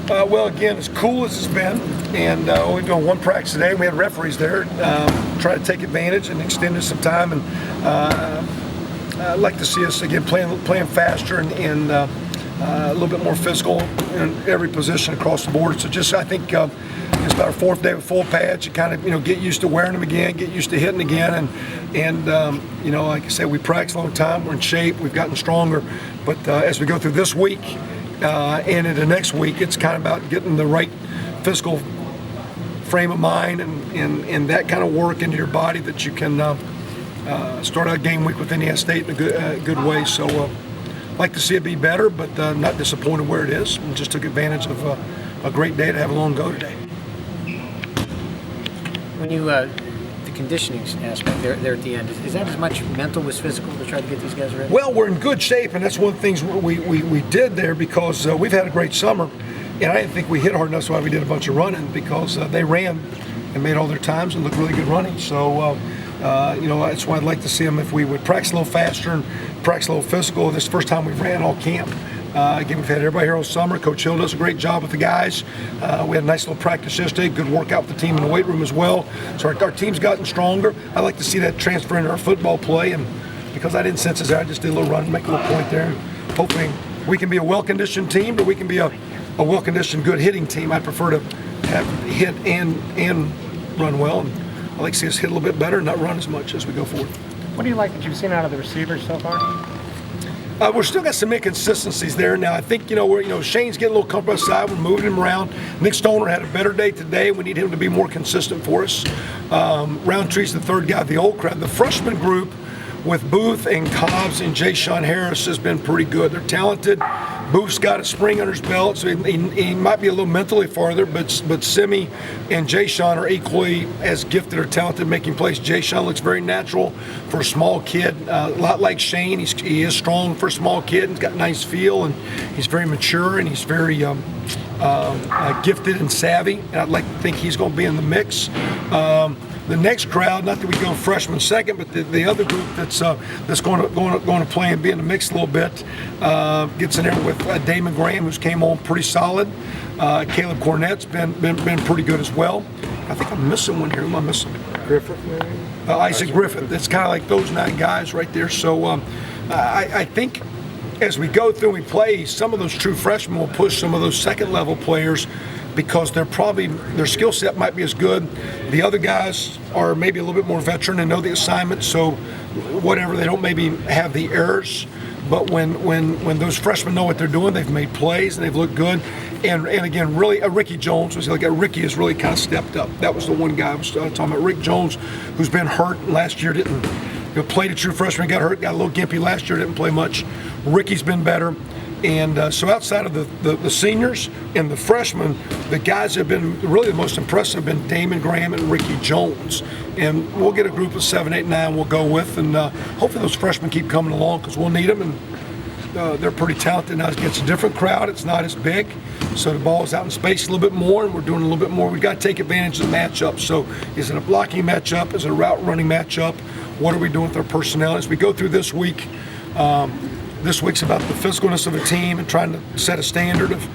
Well, again, as cool as it's been, and we've done one practice today. We had referees there try to take advantage and extend us some time, and I'd like to see us again playing faster and a little bit more physical in every position across the board. So just I think it's about our fourth day with full pads. You kind of get used to wearing them again, get used to hitting again, and like I said, we practiced a long time. We're in shape. We've gotten stronger, but as we go through this week. And into next week, it's kind of about getting the right physical frame of mind and that kind of work into your body that you can start out game week with Indiana State in a good way. So I'd like to see it be better, but not disappointed where it is. We just took advantage of a great day to have a long go today. When you the conditioning aspect there at the end, is that as much mental as physical to try to get these guys ready? Well, we're in good shape, and that's one of the things we did there because we've had a great summer, and I didn't think we hit hard enough, so why we did a bunch of running because they ran and made all their times and looked really good running. So, that's why I'd like to see them if we would practice a little faster and practice a little physical. This is the first time we've ran all camp. Again, we've had everybody here all summer. Coach Hill does a great job with the guys. We had a nice little practice yesterday, good workout with the team in the weight room as well. So our team's gotten stronger. I'd like to see that transfer into our football play, and because I didn't sense it there, I just did a little run, make a little point there. Hopefully we can be a well-conditioned team, but we can be a well-conditioned, good hitting team. I prefer to have hit and run well, and I'd like to see us hit a little bit better and not run as much as we go forward. What do you like that you've seen out of the receivers so far? We're still got some inconsistencies there. Now, I think, Shane's getting a little comfortable outside. We're moving him around. Nick Stoner had a better day today. We need him to be more consistent for us. Roundtree's the third guy, the old crowd. The freshman group with Booth and Cobbs and Jay Sean Harris has been pretty good. They're talented. Booth's got a spring under his belt, so he might be a little mentally farther, but Simi and Jay Sean are equally as gifted or talented making plays. Jay Sean looks very natural for a small kid, a lot like Shane. He is strong for a small kid. He's got a nice feel, and he's very mature, and he's very gifted and savvy. And I'd like to think he's going to be in the mix. The next crowd, not that we go freshman second, but the other group that's going to play and be in the mix a little bit gets in there with Damon Graham, who's came on pretty solid. Caleb Cornett's been pretty good as well. I think I'm missing one here. Who am I missing? Griffith, maybe? Isaac Griffith. It's kind of like those 9 guys right there. So I think as we go through and we play, some of those true freshmen will push some of those second-level players because their skill set might be as good. The other guys are maybe a little bit more veteran and know the assignment, so whatever, they don't maybe have the errors. But when those freshmen know what they're doing, they've made plays and they've looked good. And again, really, Ricky Jones was like Ricky has really kind of stepped up. That was the one guy I was talking about. Rick Jones, who's been hurt last year, didn't play the true freshman, got hurt, got a little gimpy last year, didn't play much. Ricky's been better. And so outside of the seniors and the freshmen, the guys that have been really the most impressive have been Damon Graham and Ricky Jones. And we'll get a group of 7, 8, 9 we'll go with. And hopefully those freshmen keep coming along because we'll need them. And they're pretty talented. Now it's a different crowd. It's not as big. So the ball is out in space a little bit more, and we're doing a little bit more. We've got to take advantage of the matchup. So is it a blocking matchup? Is it a route running matchup? What are we doing with our personnel? As we go through this week, this week's about the physicalness of a team and trying to set a standard of,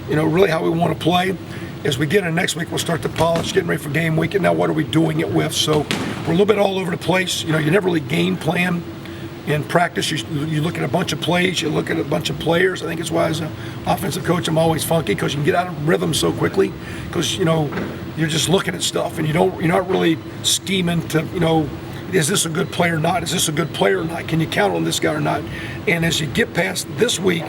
really how we want to play. As we get in next week, we'll start to polish, getting ready for game week, and now what are we doing it with? So we're a little bit all over the place. You never really game plan in practice. You look at a bunch of plays, you look at a bunch of players. I think it's why as an offensive coach I'm always funky because you can get out of rhythm so quickly because, you're just looking at stuff and you're not really scheming to, is this a good player or not? Is this a good player or not? Can you count on this guy or not? And as you get past this week,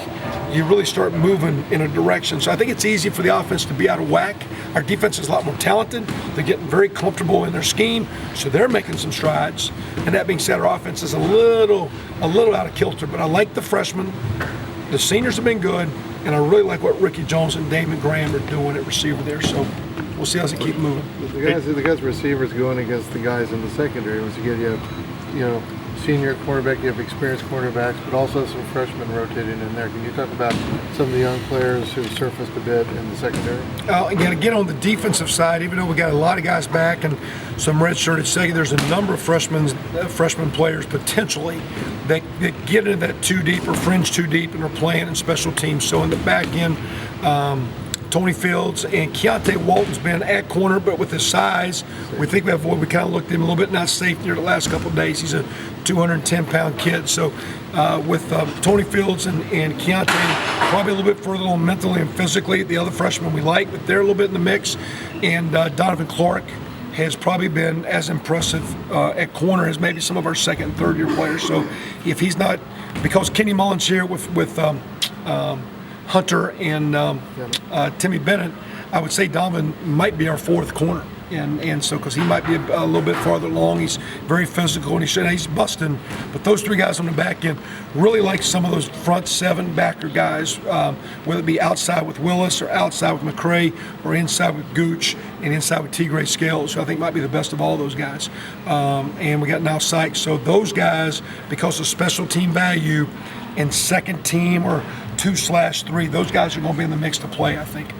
you really start moving in a direction. So I think it's easy for the offense to be out of whack. Our defense is a lot more talented. They're getting very comfortable in their scheme, so they're making some strides. And that being said, our offense is a little out of kilter. But I like the freshmen. The seniors have been good, and I really like what Ricky Jones and Damon Graham are doing at receiver there. So we'll see how they keep moving. The guys receivers going against the guys in the secondary. Once you get senior cornerback, you have experienced cornerbacks, but also some freshmen rotating in there. Can you talk about some of the young players who surfaced a bit in the secondary? Again, on the defensive side, even though we got a lot of guys back and some red-shirted second, there's a number of freshman players potentially that get into that too deep or fringe too deep and are playing in special teams. So in the back end, Tony Fields, and Keontae Walton's been at corner, but with his size, we think we kind of looked at him a little bit, not safe near the last couple of days. He's a 210-pound kid. So with Tony Fields and Keontae, probably a little bit further along mentally and physically. The other freshmen we like, but they're a little bit in the mix. And Donovan Clark has probably been as impressive at corner as maybe some of our second and third year players. So if he's not, because Kenny Mullen's here with Hunter and Timmy Bennett, I would say Donovan might be our fourth corner. And so, because he might be a little bit farther along, he's very physical and he's busting. But those three guys on the back end really like some of those front seven backer guys, whether it be outside with Willis or outside with McCray or inside with Gooch and inside with T. Gray Scales, who I think might be the best of all those guys. And we got now Sykes. So those guys, because of special team value and second team or 2/3, those guys are going to be in the mix to play, I think.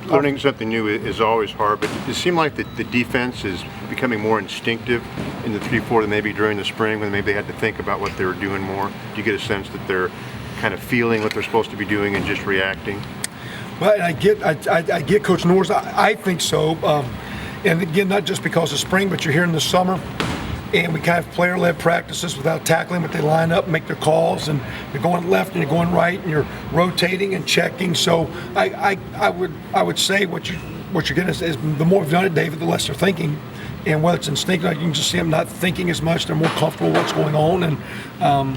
Learning something new is always hard, but it seems like the defense is becoming more instinctive in the 3-4 than maybe during the spring when maybe they had to think about what they were doing more. Do you get a sense that they're kind of feeling what they're supposed to be doing and just reacting? Well, I get Coach Norris. I think so. And again, not just because of spring, but you're here in the summer. And we kind of player-led practices without tackling, but they line up, make their calls, and you're going left and you're going right, and you're rotating and checking. So I would say what you're getting is the more we've done it, David, the less they're thinking, and whether it's instinctive, you can just see them not thinking as much. They're more comfortable with what's going on, and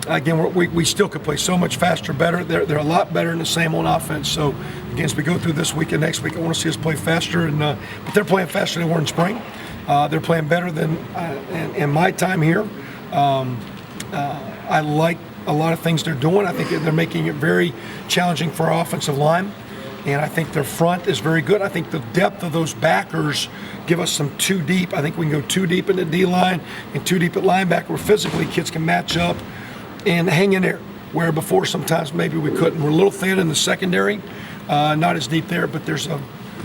again, we still could play so much faster, better. They're a lot better in the same on offense. So again, as we go through this week and next week, I want to see us play faster, and but they're playing faster than they were in spring. They're playing better than in my time here. I like a lot of things they're doing. I think they're making it very challenging for our offensive line, and I think their front is very good. I think the depth of those backers give us some too deep. I think we can go too deep in the D-line and too deep at linebacker where physically kids can match up and hang in there, where before sometimes maybe we couldn't. We're a little thin in the secondary, not as deep there, but there's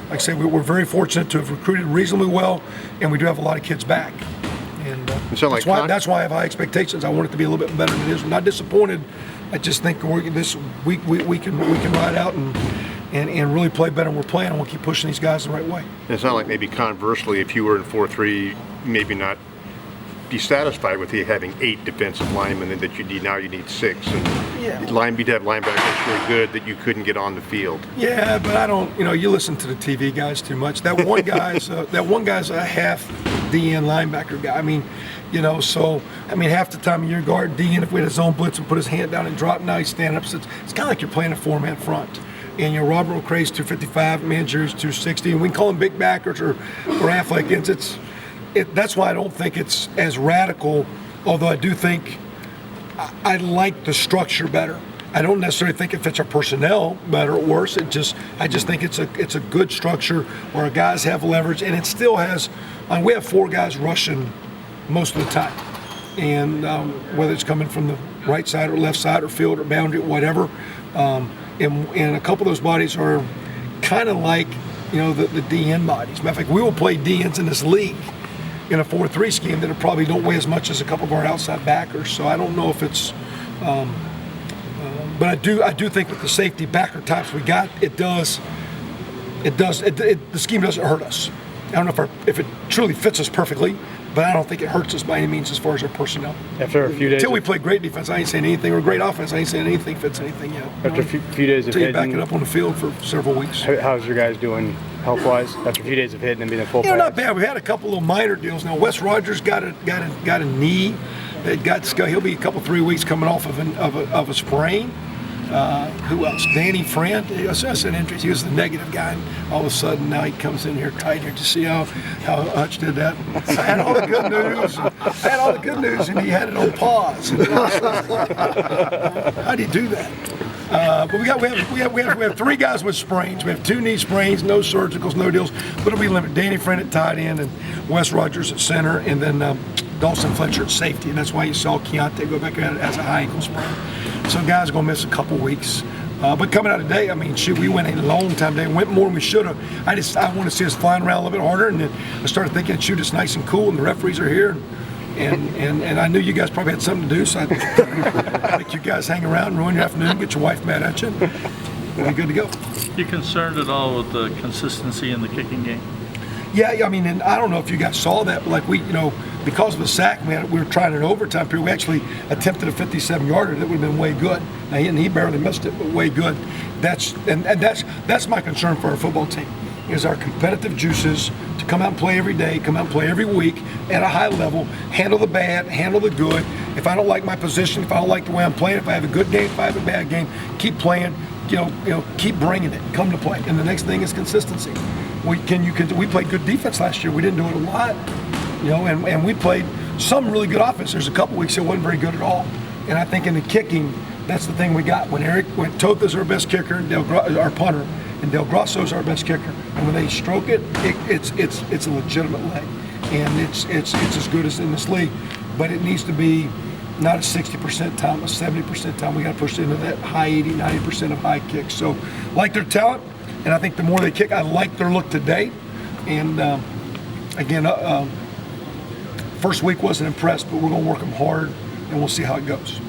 like I say, we're very fortunate to have recruited reasonably well, and we do have a lot of kids back. And that's why I have high expectations. I want it to be a little bit better than it is. I'm not disappointed. I just think this week we can ride out and really play better than we're playing, and we'll keep pushing these guys the right way. And it's not like maybe conversely, if you were in 4-3, maybe not be satisfied with you having 8 defensive linemen and that you need 6. And you'd have linebackers really good that you couldn't get on the field. Yeah, but I don't. You listen to the TV guys too much. That one guy's a half DN linebacker guy. I mean, so half the time you're guard DN, if we had his own blitz and put his hand down and drop, now he's standing up. So it's kind of like you're playing a 4-man front. And Robert McCray's 255, Manjuri's 260, and we can call them big backers or athletic ends. That's why I don't think it's as radical, although I do think I like the structure better. I don't necessarily think it fits our personnel better or worse. I just think it's a good structure where our guys have leverage, and it still has. We have 4 guys rushing most of the time, and whether it's coming from the right side or left side or field or boundary, whatever. And a couple of those bodies are kind of like the DN bodies. Matter of fact, we will play DNs in this league in a 4-3 scheme that probably don't weigh as much as a couple of our outside backers. So I don't know if it's, but I do think with the safety backer types we got, the scheme doesn't hurt us. I don't know if it truly fits us perfectly, but I don't think it hurts us by any means as far as our personnel. After a few days, until we play great defense, I ain't saying anything, or great offense, I ain't saying anything fits anything yet. After a few days of until you hitting, back it up on the field for several weeks. How's your guys doing health-wise after a few days of hitting and being a full player? Not bad. We had a couple of minor deals. Now Wes Rogers got a knee. He'll be a couple 3 weeks coming off of a sprain. Who else? Danny Friend. That's an injury. He was the negative guy, and all of a sudden now he comes in here tight here. Did you see how Hutch did that? I had all the good news. And he had it on pause. How do you do that? But we have 3 guys with sprains. We have 2 knee sprains, no surgicals, no deals. But it'll be limited. Danny Friend at tight end, and Wes Rogers at center, and then Dawson Fletcher at safety. And that's why you saw Keontae go back out as a high ankle sprain. So guys are going to miss a couple weeks. But coming out today, we went a long time today. Went more than we should have. I want to see us flying around a little bit harder. And then I started thinking, shoot, it's nice and cool, and the referees are here. And I knew you guys probably had something to do, so I make you guys hang around and ruin your afternoon, get your wife mad at you. we'll be good to go. You concerned at all with the consistency in the kicking game? Yeah, I mean, and I don't know if you guys saw that, but like because of the sack, we were trying an overtime period. We actually attempted a 57-yarder that would have been way good. Now, he barely missed it, but way good. That's my concern for our football team, is our competitive juices to come out and play every day, come out and play every week at a high level, handle the bad, handle the good. If I don't like my position, if I don't like the way I'm playing, if I have a good game, if I have a bad game, keep playing. Keep bringing it, come to play. And the next thing is consistency. We played good defense last year. We didn't do it a lot, and we played some really good offense. There's a couple weeks it wasn't very good at all. And I think in the kicking, that's the thing we got. When Totha's our best kicker, and our punter, and Del Grosso's our best kicker, and when they stroke it, it's a legitimate leg, and it's as good as in this league. But it needs to be not a 60% time, a 70% time. We got to push into that high 80, 90% of high kicks. So, like their talent, and I think the more they kick, I like their look today. And again, first week wasn't impressed, but we're going to work them hard, and we'll see how it goes.